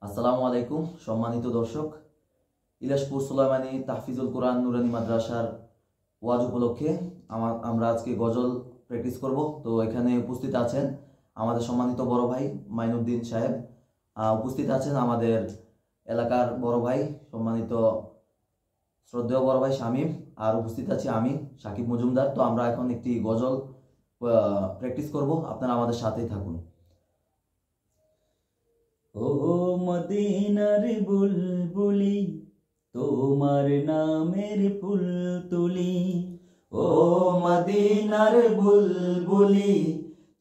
আসসালামু আলাইকুম সম্মানিত দর্শক। ইলাশপুর সুলাইমানী তাহফিজুল কোরআন নুরানী মাদ্রাসার ওয়াজ উপলক্ষে আমরা আজকে গজল প্র্যাকটিস করব। তো এখানে উপস্থিত আছেন আমাদের সম্মানিত বড় ভাই মাইনুদ্দিন সাহেব, উপস্থিত আছেন আমাদের এলাকার বড় ভাই সম্মানিত শ্রদ্ধেয় বড় ভাই শামীম, আর উপস্থিত আছি আমি সাকিব মজুমদার। তো আমরা এখন একটি গজল প্র্যাকটিস করব, আপনারা আমাদের সাথেই থাকুন। ও মদিনার বুলবুলি তোমার নামের ফুল তুলি, ও মদিনার বুলবুলি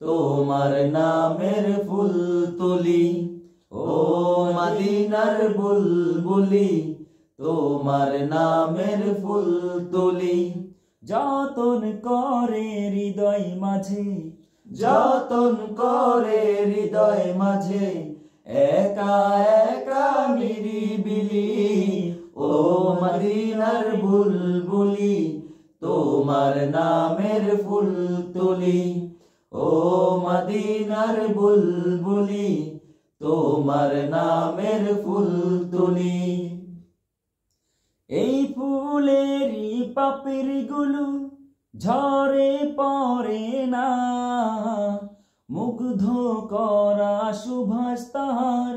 তোমার নামের ফুল তুলি, ও মদিনার বুলবুলি তোমার নামের ফুল তুলি। যতন করে হৃদয় মাঝে, যতন করে হৃদয় মাঝে, একা একা নিরিবিলি, ও মদিনার বুলবুলি তোমার নামের ফুল তুলি, ও মদিনার বুলবুলি তোমার নামের ফুল তুলি। এই ফুলেরই পাপড়িগুলো ঝরে পড়ে না, মুগ্ধ করা সুভাষ তাহার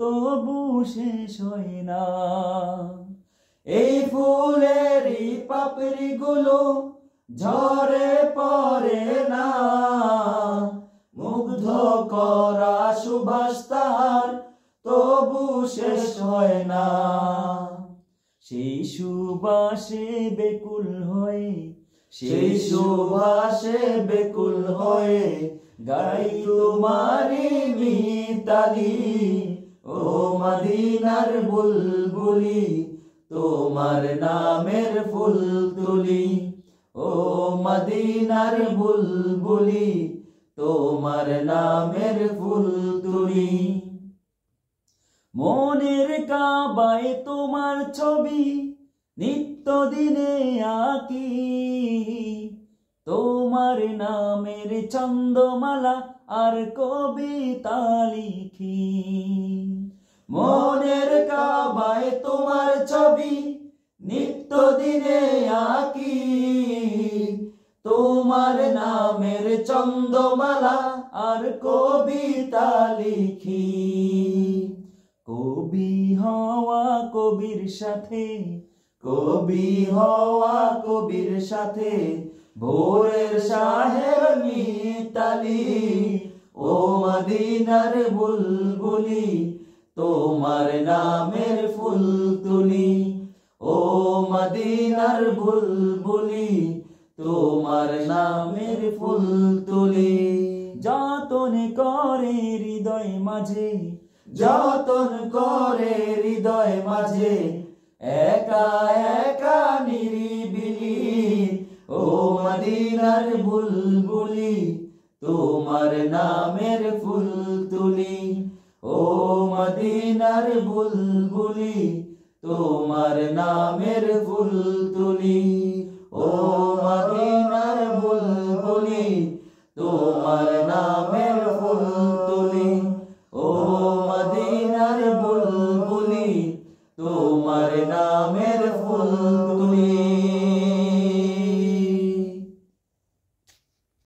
তবু শেষ হয় না। এই ফুলেরই পাপড়িগুলো ঝরে পড়ে না, মুগ্ধ করা সুভাষ তাহার তবু শেষ হয় না। সেই সুবাসে বেকুল হয়ে, সেই সুবাসে বেকুল হয়ে গাই তোমারি মিতালি, ও মদিনার বুলবুলি তোমার নামের ফুল তুলি, ও মদিনার বুলবুলি তোমার নামের ফুল তুলি। মনের কাবায় তোমার ছবি নিত্য দিনে আঁকি, তোমার নামের ছন্দমালা আর কবিতা লিখি। মনের কাবায় তোমার ছবি নিত্য দিনে আঁকি, তোমার নামের ছন্দমালা আর কবিতা লিখি। কবি হওয়া কবির সাথে, কবি হওয়া কবির সাথে ভোরের শাহের মিতালি, ও মদিনার বুলবুলি তোমার নামের ফুল তুলি, ও মদিনার বুলবুলি তোমার নামের ফুল তুলি। যতন করে হৃদয় মাঝে, যতন করে হৃদয় মাঝে, একা একা নিরিবিলি, ও মদিনার বুলবুলি তোমার নামের ফুল তুলি, ও মদিনার বুলবুলি তোমার নামের ফুল তুলি, ও মদিনার বুলবুলি তোমার নামের